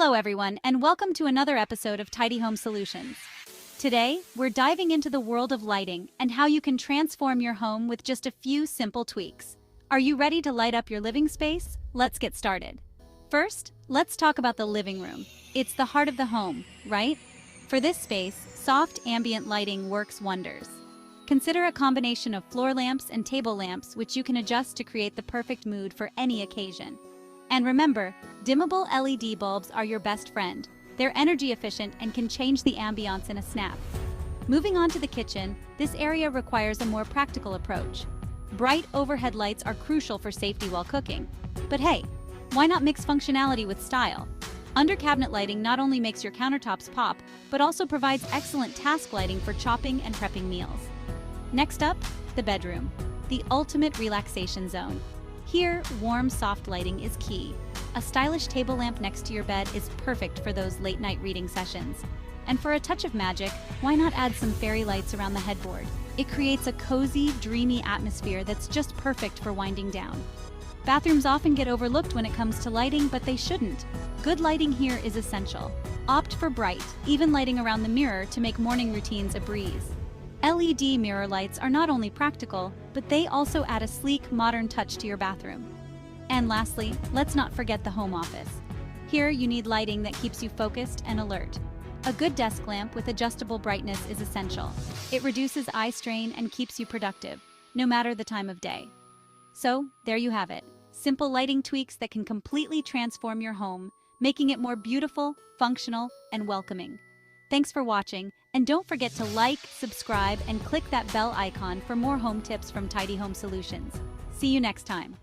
Hello everyone, and welcome to another episode of Tidy Home Solutions. Today, we're diving into the world of lighting and how you can transform your home with just a few simple tweaks. Are you ready to light up your living space? Let's get started. First, let's talk about the living room. It's the heart of the home, right? For this space, soft ambient lighting works wonders. Consider a combination of floor lamps and table lamps which you can adjust to create the perfect mood for any occasion. And remember, dimmable LED bulbs are your best friend. They're energy efficient and can change the ambiance in a snap. Moving on to the kitchen, this area requires a more practical approach. Bright overhead lights are crucial for safety while cooking. But hey, why not mix functionality with style? Under-cabinet lighting not only makes your countertops pop, but also provides excellent task lighting for chopping and prepping meals. Next up, the bedroom, the ultimate relaxation zone. Here, warm, soft lighting is key. A stylish table lamp next to your bed is perfect for those late-night reading sessions. And for a touch of magic, why not add some fairy lights around the headboard? It creates a cozy, dreamy atmosphere that's just perfect for winding down. Bathrooms often get overlooked when it comes to lighting, but they shouldn't. Good lighting here is essential. Opt for bright, even lighting around the mirror to make morning routines a breeze. LED mirror lights are not only practical, but they also add a sleek, modern touch to your bathroom. And lastly, let's not forget the home office. Here, you need lighting that keeps you focused and alert. A good desk lamp with adjustable brightness is essential. It reduces eye strain and keeps you productive, no matter the time of day. So, there you have it. Simple lighting tweaks that can completely transform your home, making it more beautiful, functional, and welcoming. Thanks for watching, and don't forget to like, subscribe, and click that bell icon for more home tips from Tidy Home Solutions. See you next time.